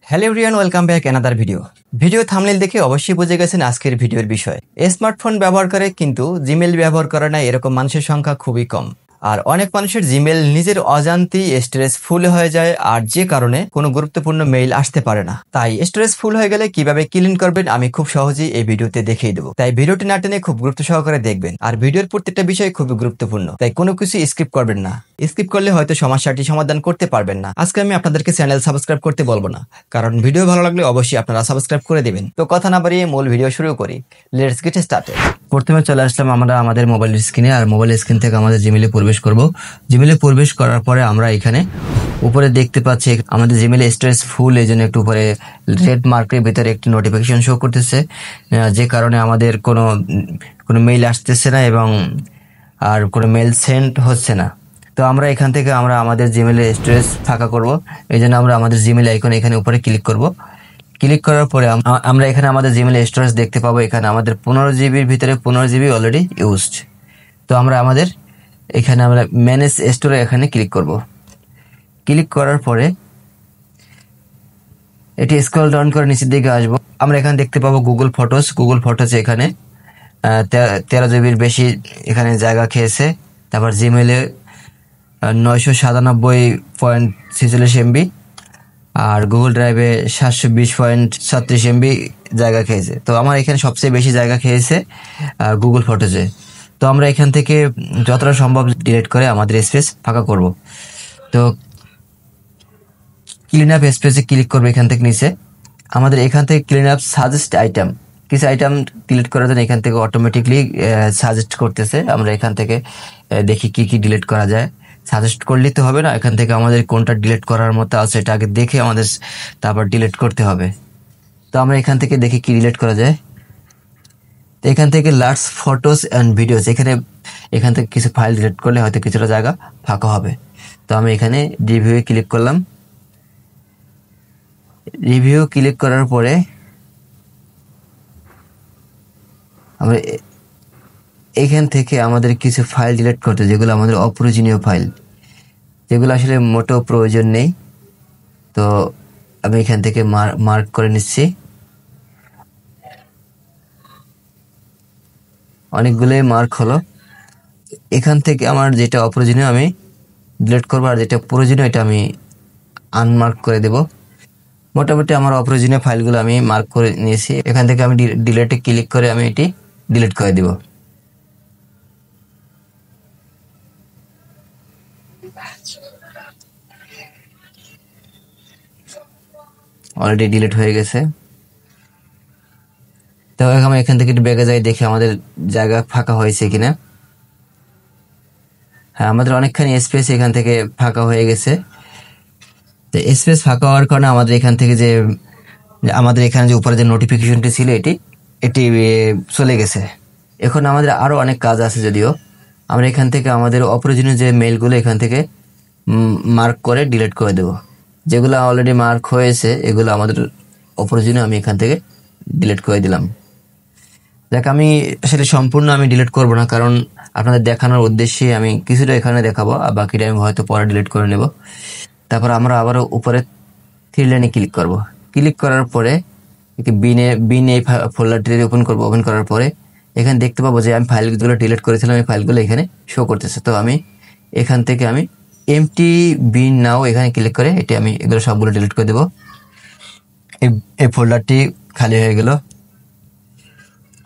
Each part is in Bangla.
Hello everyone, welcome back another video thumbnail দেখে অবশ্যই বুঝে গেছেন আজকের ভিডিওর বিষয়। স্মার্টফোন ব্যবহার করে কিন্তু জিমেল ব্যবহার করে না এরকম মানুষের সংখ্যা খুবই কম। আর অনেক মানুষের জিমেল নিজের অজান্তেই স্টোরেজ ফুল হয়ে যায়, আর যে কারণে কোনো গুরুত্বপূর্ণ মেইল আসতে পারে না। তাই স্টোরেজ ফুল হয়ে গেলে কিভাবে ক্লিন করবেন আমি খুব সহজেই এই ভিডিওতে দেখিয়ে দেবো। তাই ভিডিওটি না টেনে খুব গুরুত্ব সহকারে দেখবেন। আর ভিডিওর প্রত্যেকটা বিষয় খুবই গুরুত্বপূর্ণ, তাই কোনো কিছু স্কিপ করবেন না। স্কিপ করলে হয়তো সমস্যাটি সমাধান করতে পারবেন না। আজকে আমি আপনাদেরকে চ্যানেল সাবস্ক্রাইব করতে বলবো না, কারণ ভিডিও ভালো লাগলে অবশ্যই আপনারা সাবস্ক্রাইব করে দেবেন। তো কথা না বাড়িয়ে মূল ভিডিও শুরু করি। Let's get started. প্রথমে চলে আসলাম আমরা আমাদের মোবাইল স্ক্রিনে, আর মোবাইল স্ক্রিন থেকে আমাদের জিমেলে প্রবেশ করব। জিমেলে প্রবেশ করার পরে আমরা এখানে উপরে দেখতে পাচ্ছি আমাদের জিমেলে স্টোরেজ ফুল, এই জন্য একটু উপরে রেড মার্কের ভিতরে একটি নোটিফিকেশন শো করতেছে, যে কারণে আমাদের কোনো মেইল আসতেছে না এবং আর কোনো মেইল সেন্ড হচ্ছে না। তো আমরা এখান থেকে আমরা আমাদের জিমেলে স্টোরেজ ফাঁকা করব, এই জন্য আমরা আমাদের জিমেল আইকন এখানে উপরে ক্লিক করব। ক্লিক করার পরে আমরা এখানে আমাদের জিমেল স্টোরেজ দেখতে পাবো। এখানে আমাদের 15 জিবির ভিতরে 15 জিবি অলরেডি ইউজড। তো আমরা এখানে আমরা ম্যানেজ স্টোরে এখানে ক্লিক করব। ক্লিক করার পরে এটি স্ক্রল ডাউন করে নিচের দিকে আসবো। আমরা এখানে দেখতে পাবো গুগল ফটোস এখানে 13 জিবির বেশি এখানে জায়গা খেয়েছে। তারপর জিমেলে 997.46 এমবি, আর গুগল ড্রাইভে 720.36 এমবি জায়গা খেয়েছে। তো আমার এখানে সবচেয়ে বেশি জায়গা খেয়েছে গুগল ফটোজে। তো আমরা এখান থেকে যতটা সম্ভব ডিলিট করে আমাদের স্পেস ফাঁকা করব। তো ক্লিন আপ স্পেসে ক্লিক করবো। এখান থেকে নিচে আমাদের এখান থেকে ক্লিন আপ সাজেস্ট আইটেম, কিছু আইটেম ডিলিট করার জন্য এখান থেকে অটোমেটিকলি সাজেস্ট করতেছে। আমরা এখান থেকে দেখি কি কি ডিলিট করা যায়। সাজেস্ট করলেই তো হবে না, এখান থেকে আমাদের কোনটা ডিলিট করার মতো আছে এটা আগে দেখে আমাদের তারপর ডিলিট করতে হবে। তো আমরা এখান থেকে দেখি কি ডিলিট করা যায়। তো এখান থেকে লাস্ট ফটোস অ্যান্ড ভিডিওস, এখান থেকে কিছু ফাইল ডিলিট করলে হয়তো কিছুটা জায়গা ফাঁকা হবে। তো আমি এখানে রিভিউ ক্লিক করলাম। রিভিউ ক্লিক করার পরে আমরা এখান থেকে আমাদের কিছু ফাইল ডিলিট করতে, যেগুলো আমাদের অপ্রয়োজনীয় ফাইল, যেগুলো আসলে মোটেও প্রয়োজন নেই। তো আমি এখান থেকে মার্ক করে নিচ্ছি। অনেকগুলোই মার্ক হলো। এখান থেকে আমার যেটা অপ্রয়োজনীয় আমি ডিলিট করবো, আর যেটা প্রয়োজনীয় এটা আমি আনমার্ক করে দেব। মোটামুটি আমার অপ্রয়োজনীয় ফাইলগুলো আমি মার্ক করে নিয়েছি। এখান থেকে আমি ডিলিটে ক্লিক করে আমি এটি ডিলিট করে দেব। অলরেডি ডিলিট হয়ে গেছে। তো আমি এখান থেকে একটু ব্যাগে যাই, দেখি আমাদের জায়গা ফাঁকা হয়েছে কিনা। হ্যাঁ, আমাদের অনেকখানি স্পেস এখান থেকে ফাঁকা হয়ে গেছে। তো স্পেস ফাঁকা হওয়ার কারণে আমাদের এখান থেকে আমাদের এখানে যে উপরে যে নোটিফিকেশনটি ছিল এটি চলে গেছে। এখন আমাদের আরও অনেক কাজ আছে, যদিও আমরা এখান থেকে আমাদের অপ্রয়োজনীয় যে মেইলগুলো এখান থেকে মার্ক করে ডিলিট করে দেব। যেগুলো অলরেডি মার্ক হয়েছে এগুলো আমাদের অপ্রয়োজনীয়, আমি এখান থেকে ডিলিট করে দিলাম। দেখ, আমি আসলে সম্পূর্ণ আমি ডিলিট করব না, কারণ আপনাদের দেখানোর উদ্দেশ্যে আমি কিছুটা এখানে দেখাবো, আর বাকিটা আমি হয়তো পরে ডিলিট করে নেব। তারপর আমরা আবারও উপরে 3 লাইনে ক্লিক করব। ক্লিক করার পরে বিন এই ফোল্ডারটি ওপেন করব। ওপেন করার পরে এখানে দেখতে পাবো যে আমি ফাইলগুলো ডিলিট করেছিলাম, এই ফাইলগুলো এখানে শো করতেছে। তো আমি এখান থেকে আমি এমটি বিন নাও এখানে ক্লিক করে আমি এগুলো সবগুলো ডিলিট করে দেবো। এই ফোল্ডারটি খালি হয়ে গেল।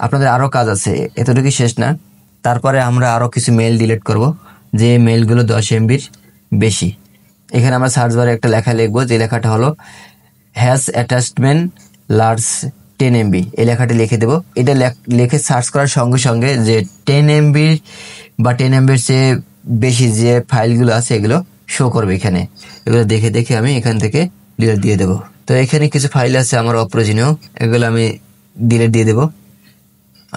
আপনাদের আরও কাজ আছে, এতটুকুই শেষ না। তারপরে আমরা আরও কিছু মেইল ডিলিট করব, যে মেইলগুলো 10 এমবির বেশি। এখানে আমরা সার্চ বারে একটা লেখা লিখবো, যে লেখাটা হলো হ্যাজ অ্যাটাচমেন্ট লার্জ 10 এমবি। এই লেখাটি লিখে দেবো। এটা লিখে সার্চ করার সঙ্গে সঙ্গে যে 10 এমবির বা 10 এমবির চেয়ে বেশি যে ফাইলগুলো আছে এগুলো শো করবে এখানে। এগুলো দেখে দেখে আমি এখান থেকে ডিলিট দিয়ে দেবো। তো এখানে কিছু ফাইল আছে আমার অপ্রয়োজনীয়, এগুলো আমি ডিলিট দিয়ে দেবো।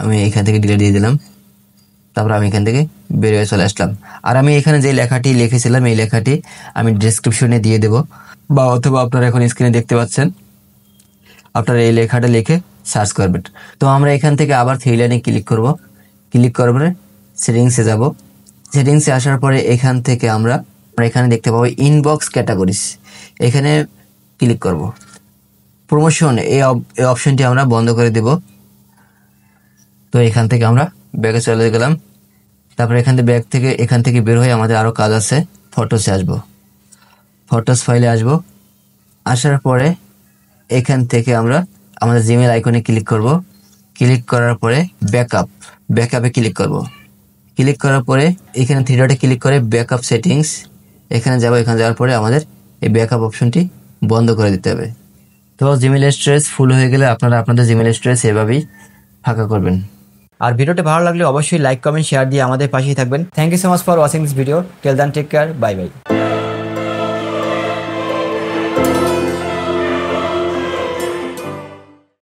আমি এখান থেকে ডিলিট দিয়ে দিলাম। তারপর আমি এখান থেকে বেরিয়ে চলে আসলাম। আর আমি এখানে যে লেখাটি লিখেছিলাম এই লেখাটি আমি ডেসক্রিপশনে দিয়ে দেবো, বা অথবা আপনারা এখন স্ক্রিনে দেখতে পাচ্ছেন, আপনারা এই লেখাটা লিখে সার্চ করবেন। তো আমরা এখান থেকে আবার 3 লাইনে ক্লিক করব। ক্লিক করার পরে সেটিংসে যাব। সেটিংসে আসার পরে এখান থেকে আমরা এখানে দেখতে পাবো ইনবক্স ক্যাটাগরিজ, এখানে ক্লিক করব। প্রমোশন এই অপশনটি আমরা বন্ধ করে দেব। তো এখান থেকে আমরা ব্যাকে চলে গেলাম। তারপরে এখান থেকে বের হয়ে আমাদের আরও কাজ আছে। ফটোসে আসবো, ফটোস ফাইলে আসবো। আসার পরে এখান থেকে আমরা আমাদের জিমেল আইকনে ক্লিক করব। ক্লিক করার পরে ব্যাকআপে ক্লিক করব। ক্লিক করার পরে এখানে থ্রি ডটে ক্লিক করে ব্যাকআপ সেটিংস এখানে যাব। এখানে যাওয়ার পরে আমাদের এই ব্যাকআপ অপশনটি বন্ধ করে দিতে হবে। তো জিমেল স্টোরেজ ফুল হয়ে গেলে আপনারা আপনাদের জিমেল স্টোরেজ এভাবেই ফাঁকা করবেন। আর ভিডিওটি ভালো লাগলে অবশ্যই লাইক, কমেন্ট, শেয়ার দিয়ে আমাদের পাশেই থাকবেন। Thank you so much for watching this video. Till then take care, bye by.